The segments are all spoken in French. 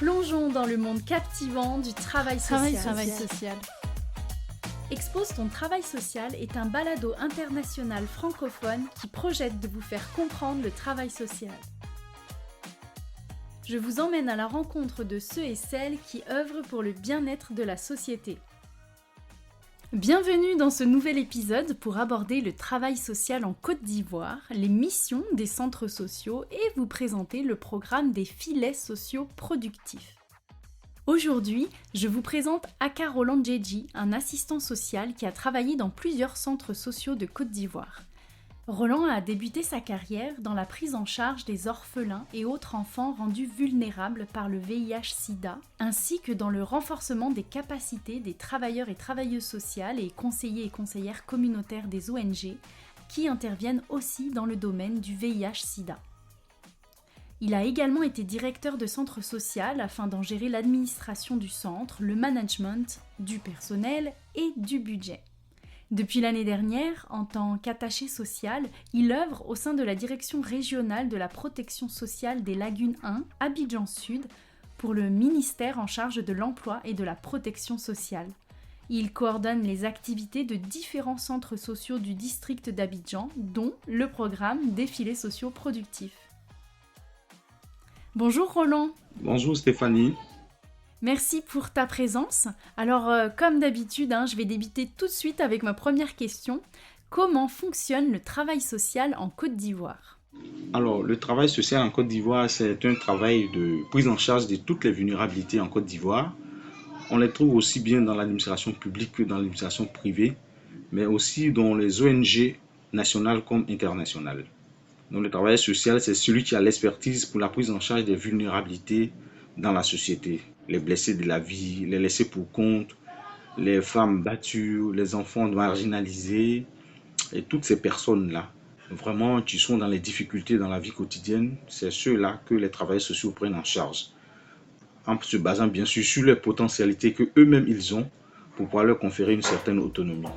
Plongeons dans le monde captivant du travail social. Travail social. Expose ton travail social est un balado international francophone qui projette de vous faire comprendre le travail social. Je vous emmène à la rencontre de ceux et celles qui œuvrent pour le bien-être de la société. Bienvenue dans ce nouvel épisode pour aborder le travail social en Côte d'Ivoire, les missions des centres sociaux et vous présenter le programme des filets sociaux productifs. Aujourd'hui, je vous présente Aka Roland Djedji, un assistant social qui a travaillé dans plusieurs centres sociaux de Côte d'Ivoire. Roland a débuté sa carrière dans la prise en charge des orphelins et autres enfants rendus vulnérables par le VIH-Sida, ainsi que dans le renforcement des capacités des travailleurs et travailleuses sociales et conseillers et conseillères communautaires des ONG, qui interviennent aussi dans le domaine du VIH-Sida. Il a également été directeur de centre social afin d'en gérer l'administration du centre, le management, du personnel et du budget. Depuis l'année dernière, en tant qu'attaché social, il œuvre au sein de la direction régionale de la protection sociale des Lagunes 1, Abidjan Sud, pour le ministère en charge de l'emploi et de la protection sociale. Il coordonne les activités de différents centres sociaux du district d'Abidjan, dont le programme des filets sociaux productifs. Bonjour Roland. Bonjour Stéphanie. Merci pour ta présence. Alors, comme d'habitude, je vais débuter tout de suite avec ma première question. Comment fonctionne le travail social en Côte d'Ivoire ? Alors, le travail social en Côte d'Ivoire, c'est un travail de prise en charge de toutes les vulnérabilités en Côte d'Ivoire. On les trouve aussi bien dans l'administration publique que dans l'administration privée, mais aussi dans les ONG nationales comme internationales. Donc, le travail social, c'est celui qui a l'expertise pour la prise en charge des vulnérabilités dans la société. Les blessés de la vie, les laissés pour compte, les femmes battues, les enfants marginalisés et toutes ces personnes-là, vraiment qui sont dans les difficultés dans la vie quotidienne, c'est ceux-là que les travailleurs sociaux prennent en charge, en se basant bien sûr sur les potentialités qu'eux-mêmes ils ont pour pouvoir leur conférer une certaine autonomie.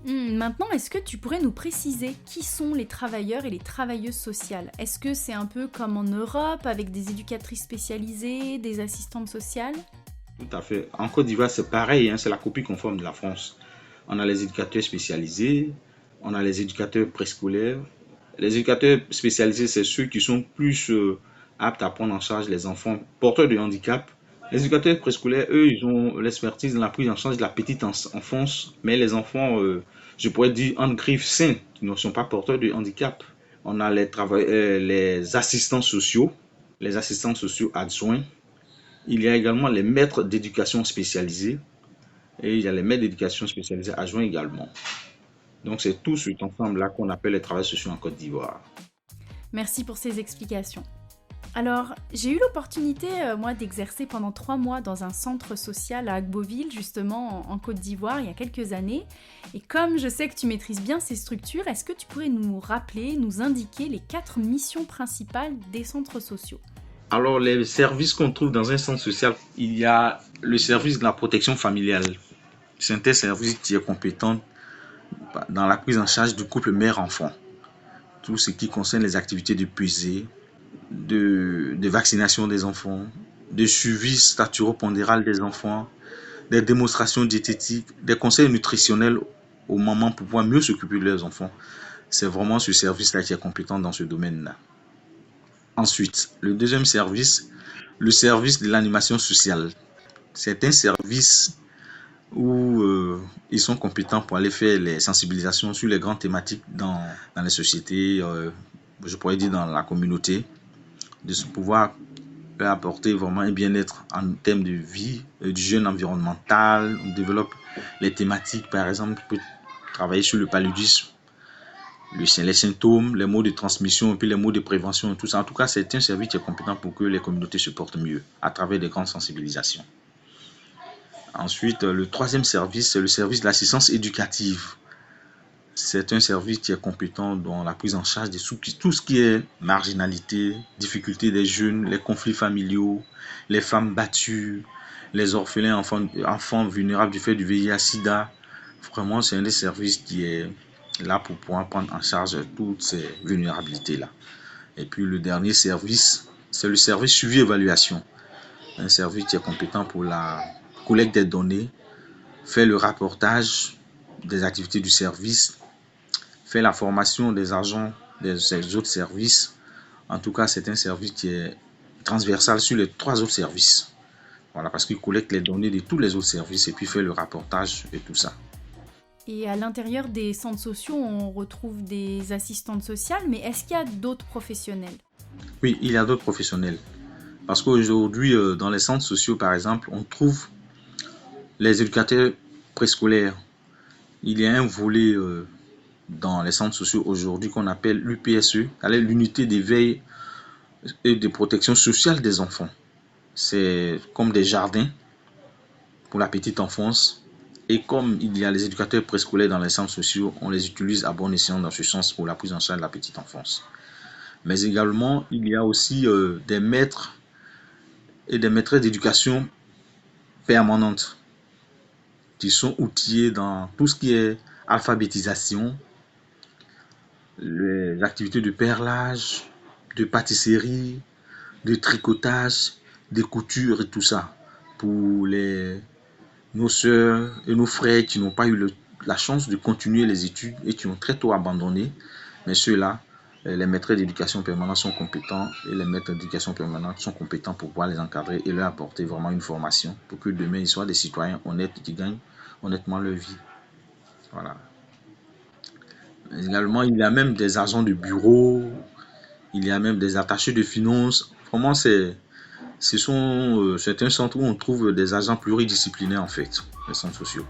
Maintenant, est-ce que tu pourrais nous préciser qui sont les travailleurs et les travailleuses sociales ? Est-ce que c'est un peu comme en Europe, avec des éducatrices spécialisées, des assistantes sociales ? Tout à fait. En Côte d'Ivoire, c'est pareil, c'est la copie conforme de la France. On a les éducateurs spécialisés, on a les éducateurs préscolaires. Les éducateurs spécialisés, c'est ceux qui sont plus aptes à prendre en charge les enfants porteurs de handicap. Les éducateurs préscolaires, eux, ils ont l'expertise dans la prise en charge de la petite enfance, mais les enfants, je pourrais dire, en griffe sains, qui ne sont pas porteurs de handicap. On a les assistants sociaux adjoints. Il y a également les maîtres d'éducation spécialisés et il y a les maîtres d'éducation spécialisés adjoints également. Donc, c'est tout cet ensemble-là qu'on appelle les travailleurs sociaux en Côte d'Ivoire. Merci pour ces explications. Alors, j'ai eu l'opportunité, d'exercer pendant 3 mois dans un centre social à Agboville, justement en Côte d'Ivoire, il y a quelques années. Et comme je sais que tu maîtrises bien ces structures, est-ce que tu pourrais nous rappeler, nous indiquer les 4 missions principales des centres sociaux ? Alors, les services qu'on trouve dans un centre social, il y a le service de la protection familiale. C'est un service qui est compétent dans la prise en charge du couple mère-enfant. Tout ce qui concerne les activités de pesée, de vaccination des enfants, de suivi staturo-pondéral des enfants, des démonstrations diététiques, des conseils nutritionnels aux mamans pour pouvoir mieux s'occuper de leurs enfants. C'est vraiment ce service-là qui est compétent dans ce domaine-là. Ensuite, le deuxième service, le service de l'animation sociale. C'est un service où ils sont compétents pour aller faire les sensibilisations sur les grandes thématiques dans les sociétés, je pourrais dire dans la communauté, de pouvoir apporter vraiment un bien-être en termes de vie, d'hygiène environnementale. On développe les thématiques, par exemple, on peut travailler sur le paludisme, les symptômes, les modes de transmission et puis les modes de prévention et tout ça. En tout cas, c'est un service qui est compétent pour que les communautés se portent mieux à travers des grandes sensibilisations. Ensuite, le troisième service, c'est le service de l'assistance éducative. C'est un service qui est compétent dans la prise en charge de tout ce qui est marginalité, difficultés des jeunes, les conflits familiaux, les femmes battues, les orphelins, enfants vulnérables du fait du VIH-Sida. Vraiment, c'est un des services qui est là pour pouvoir prendre en charge toutes ces vulnérabilités-là. Et puis, le dernier service, c'est le service suivi-évaluation. un service qui est compétent pour la collecte des données, fait le rapportage des activités du service, fait la formation des agents des autres services. En tout cas, c'est un service qui est transversal sur les 3 autres services. Voilà, parce qu'il collecte les données de tous les autres services et puis fait le rapportage et tout ça. Et à l'intérieur des centres sociaux, on retrouve des assistantes sociales, mais est-ce qu'il y a d'autres professionnels? Oui, il y a d'autres professionnels. Parce qu'aujourd'hui, dans les centres sociaux, par exemple, on trouve les éducateurs préscolaires. Il y a un volet dans les centres sociaux aujourd'hui qu'on appelle l'UPSE, l'unité d'éveil et de protection sociale des enfants. C'est comme des jardins pour la petite enfance. Et comme il y a les éducateurs préscolaires dans les centres sociaux, on les utilise à bon escient dans ce sens pour la prise en charge de la petite enfance. Mais également, il y a aussi des maîtres et des maîtresses d'éducation permanente qui sont outillés dans tout ce qui est alphabétisation, les activités de perlage, de pâtisserie, de tricotage, de couture et tout ça pour nos sœurs et nos frères qui n'ont pas eu la chance de continuer les études et qui ont très tôt abandonné. Mais ceux-là, les maîtres d'éducation permanente sont compétents et les maîtres d'éducation permanente sont compétents pour pouvoir les encadrer et leur apporter vraiment une formation pour que demain ils soient des citoyens honnêtes qui gagnent honnêtement leur vie. Voilà. Également, il y a même des agents de bureau, il y a même des attachés de finances. Vraiment, c'est un centre où on trouve des agents pluridisciplinaires en fait, les centres sociaux.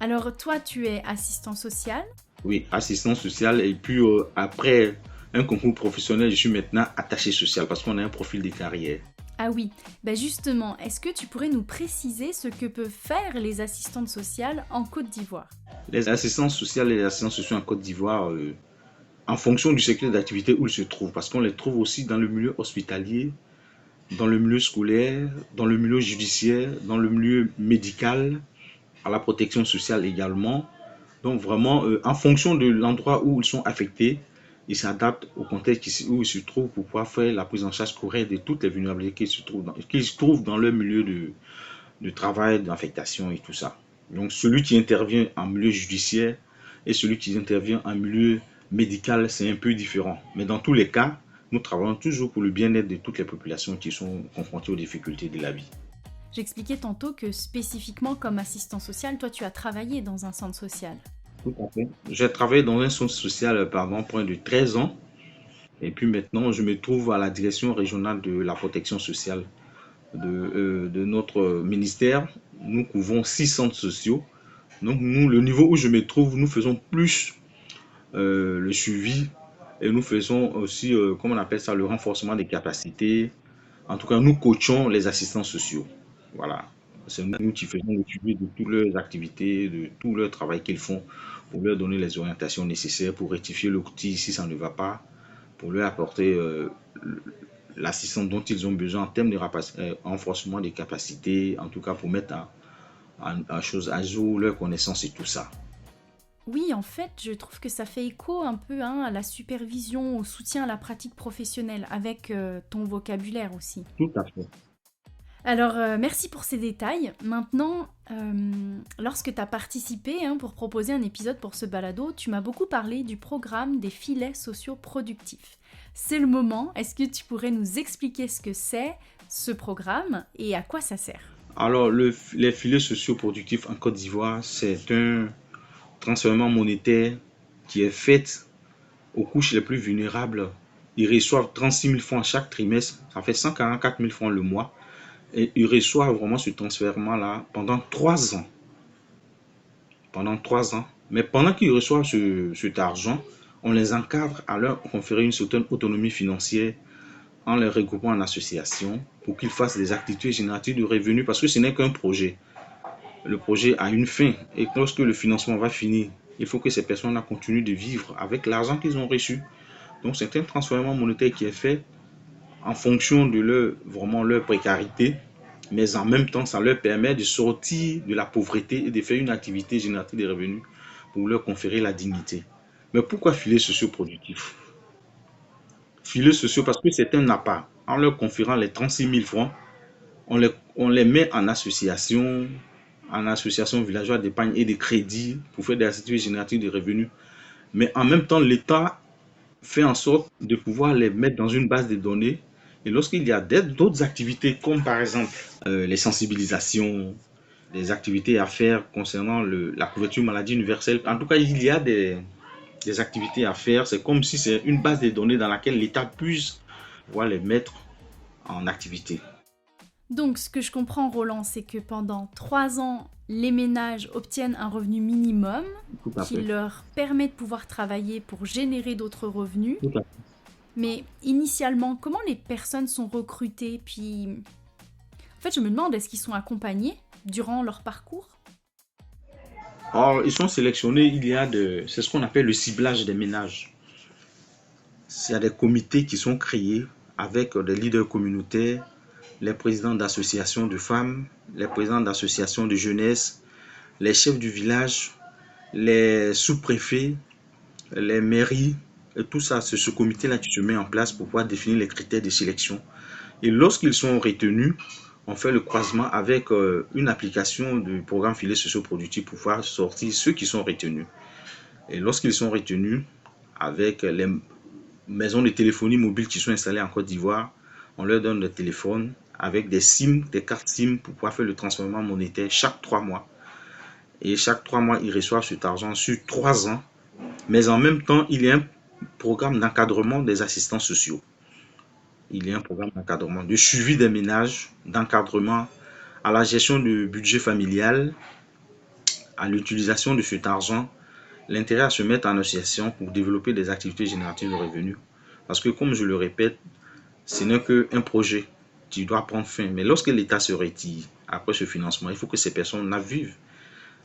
Alors toi, tu es assistant social. Oui, assistant social et puis après un concours professionnel, je suis maintenant attaché social parce qu'on a un profil de carrière. Ah oui, justement, est-ce que tu pourrais nous préciser ce que peuvent faire les assistantes sociales en Côte d'Ivoire? Les assistants sociaux et les assistants sociaux en Côte d'Ivoire, en fonction du secteur d'activité où ils se trouvent, parce qu'on les trouve aussi dans le milieu hospitalier, dans le milieu scolaire, dans le milieu judiciaire, dans le milieu médical, à la protection sociale également. Donc vraiment, en fonction de l'endroit où ils sont affectés, ils s'adaptent au contexte où ils se trouvent pour pouvoir faire la prise en charge correcte de toutes les vulnérabilités qu'ils se trouvent dans leur milieu de travail, d'affectation et tout ça. Donc celui qui intervient en milieu judiciaire et celui qui intervient en milieu médical, c'est un peu différent. Mais dans tous les cas, nous travaillons toujours pour le bien-être de toutes les populations qui sont confrontées aux difficultés de la vie. J'expliquais tantôt que spécifiquement comme assistant social, toi tu as travaillé dans un centre social. Tout à fait. J'ai travaillé dans un centre social pendant près de 13 ans. Et puis maintenant, je me trouve à la direction régionale de la protection sociale de notre ministère. Nous couvrons 6 centres sociaux. Donc nous, le niveau où je me trouve, nous faisons plus le suivi et nous faisons aussi, comment on appelle ça, le renforcement des capacités. En tout cas, nous coachons les assistants sociaux. Voilà. C'est nous qui faisons le suivi de toutes leurs activités, de tout leur travail qu'ils font pour leur donner les orientations nécessaires pour rectifier le outil si ça ne va pas, pour leur apporter l'assistance dont ils ont besoin en termes de renforcement des capacités, en tout cas pour mettre à jour leurs connaissances et tout ça. Oui, en fait, je trouve que ça fait écho un peu à la supervision, au soutien à la pratique professionnelle, avec ton vocabulaire aussi. Tout à fait. Alors, merci pour ces détails. Maintenant, lorsque tu as participé pour proposer un épisode pour ce balado, tu m'as beaucoup parlé du programme des filets sociaux productifs. C'est le moment, est-ce que tu pourrais nous expliquer ce que c'est, ce programme, et à quoi ça sert? Alors, les filets sociaux productifs en Côte d'Ivoire, c'est un transfèrement monétaire qui est fait aux couches les plus vulnérables. Ils reçoivent 36 000 francs chaque trimestre, ça fait 144 000 francs le mois. Et ils reçoivent vraiment ce transfèrement-là pendant 3 ans. Pendant 3 ans. Mais pendant qu'ils reçoivent cet argent, on les encadre à leur conférer une certaine autonomie financière en les regroupant en association pour qu'ils fassent des activités génératives de revenus parce que ce n'est qu'un projet. Le projet a une fin et lorsque le financement va finir, il faut que ces personnes-là continuent de vivre avec l'argent qu'ils ont reçu. Donc c'est un transfèrement monétaire qui est fait en fonction de leur précarité, mais en même temps, ça leur permet de sortir de la pauvreté et de faire une activité génératrice de revenus pour leur conférer la dignité. Mais pourquoi filets sociaux productifs? Filets sociaux parce que c'est un appât. en leur conférant les 36 000 francs, on les met en association villageoise d'épargne et de crédit pour faire des activités génératives de revenus. Mais en même temps, l'État fait en sorte de pouvoir les mettre dans une base de données. Et lorsqu'il y a d'autres activités, comme par exemple les sensibilisations, des activités à faire concernant la couverture maladie universelle, en tout cas, il y a des activités à faire. C'est comme si c'est une base de données dans laquelle l'État puisse pouvoir les mettre en activité. Donc, ce que je comprends, Roland, c'est que pendant 3 ans, les ménages obtiennent un revenu minimum qui leur permet de pouvoir travailler pour générer d'autres revenus. Tout à fait. Mais initialement, comment les personnes sont recrutées? Puis, en fait, je me demande, est-ce qu'ils sont accompagnés durant leur parcours? Alors, ils sont sélectionnés, c'est ce qu'on appelle le ciblage des ménages. Il y a des comités qui sont créés avec des leaders communautaires, les présidents d'associations de femmes, les présidents d'associations de jeunesse, les chefs du village, les sous-préfets, les mairies, et tout ça, c'est ce comité-là qui se met en place pour pouvoir définir les critères de sélection. Et lorsqu'ils sont retenus, on fait le croisement avec une application du programme Filets Socioproductifs pour pouvoir sortir ceux qui sont retenus. Et lorsqu'ils sont retenus, avec les maisons de téléphonie mobile qui sont installées en Côte d'Ivoire, on leur donne des téléphones avec des SIM, des cartes SIM pour pouvoir faire le transfèrement monétaire chaque 3 mois. Et chaque 3 mois, ils reçoivent cet argent sur 3 ans. Mais en même temps, il y a un programme d'encadrement des assistants sociaux. Il y a un programme d'encadrement, de suivi des ménages, d'encadrement à la gestion du budget familial, à l'utilisation de cet argent, l'intérêt à se mettre en association pour développer des activités génératives de revenus. Parce que, comme je le répète, ce n'est qu'un projet qui doit prendre fin. Mais lorsque l'État se retire après ce financement, il faut que ces personnes-là vivent.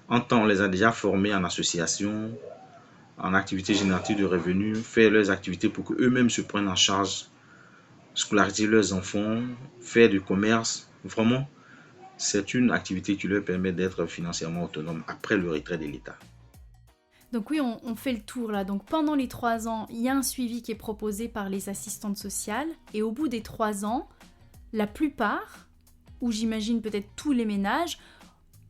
En temps, on les a déjà formés en association, en activités génératives de revenus, faire leurs activités pour qu'eux-mêmes se prennent en charge, scolariser leurs enfants, faire du commerce. Vraiment, c'est une activité qui leur permet d'être financièrement autonomes après le retrait de l'État. Donc oui, on fait le tour là. Donc pendant les 3 ans, il y a un suivi qui est proposé par les assistantes sociales. Et au bout des 3 ans, la plupart, ou j'imagine peut-être tous les ménages,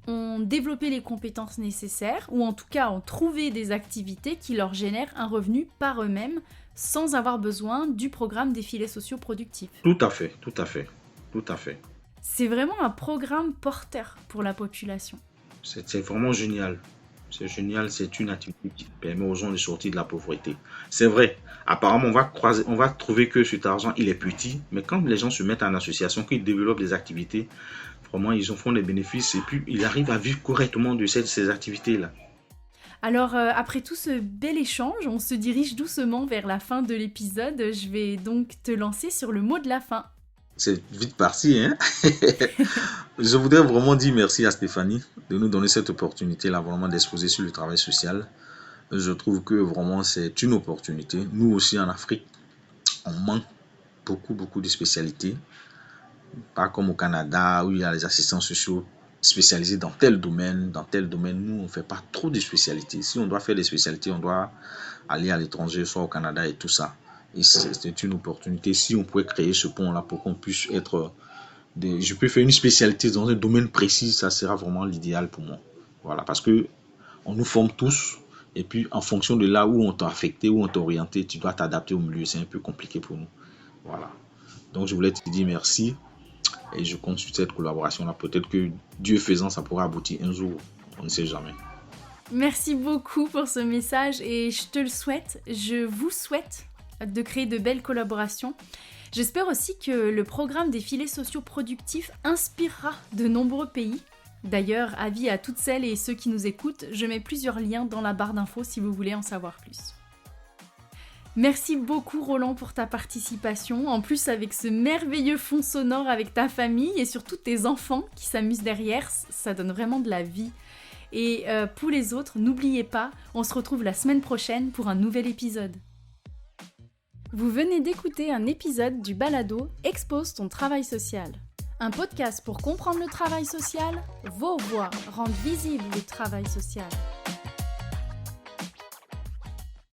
ont développé les compétences nécessaires, ou en tout cas ont trouvé des activités qui leur génèrent un revenu par eux-mêmes, sans avoir besoin du programme des filets sociaux productifs. Tout à fait, tout à fait, tout à fait. C'est vraiment un programme porteur pour la population. C'est vraiment génial. C'est génial, c'est une activité qui permet aux gens de sortir de la pauvreté. C'est vrai, apparemment on va trouver que cet argent il est petit, mais quand les gens se mettent en association, qu'ils développent des activités, vraiment ils en font des bénéfices et puis ils arrivent à vivre correctement de ces activités-là. Alors, après tout ce bel échange, on se dirige doucement vers la fin de l'épisode. Je vais donc te lancer sur le mot de la fin. C'est vite parti, hein. Je voudrais vraiment dire merci à Stéphanie de nous donner cette opportunité-là, vraiment d'exposer sur le travail social. Je trouve que vraiment c'est une opportunité. Nous aussi en Afrique, on manque beaucoup de spécialités. Pas comme au Canada où il y a les assistants sociaux spécialisés dans tel domaine. Nous, on ne fait pas trop de spécialités. Si on doit faire des spécialités, on doit aller à l'étranger, soit au Canada et tout ça. Et c'est une opportunité. Si on pouvait créer ce pont-là pour qu'on puisse être... je peux faire une spécialité dans un domaine précis, ça sera vraiment l'idéal pour moi. Voilà, parce que on nous forme tous. Et puis, en fonction de là où on t'a affecté, où on t'a orienté, tu dois t'adapter au milieu. C'est un peu compliqué pour nous. Voilà. Donc, je voulais te dire merci. Et je compte sur cette collaboration-là. Peut-être que Dieu faisant, ça pourra aboutir un jour. On ne sait jamais. Merci beaucoup pour ce message et je te le souhaite. Je vous souhaite de créer de belles collaborations. J'espère aussi que le programme des filets sociaux productifs inspirera de nombreux pays. D'ailleurs, avis à toutes celles et ceux qui nous écoutent, je mets plusieurs liens dans la barre d'infos si vous voulez en savoir plus. Merci beaucoup Roland pour ta participation, en plus avec ce merveilleux fond sonore avec ta famille et surtout tes enfants qui s'amusent derrière, ça donne vraiment de la vie. Et pour les autres, n'oubliez pas, on se retrouve la semaine prochaine pour un nouvel épisode. Vous venez d'écouter un épisode du balado Expose ton travail social. Un podcast pour comprendre le travail social, vos voix rendent visible le travail social.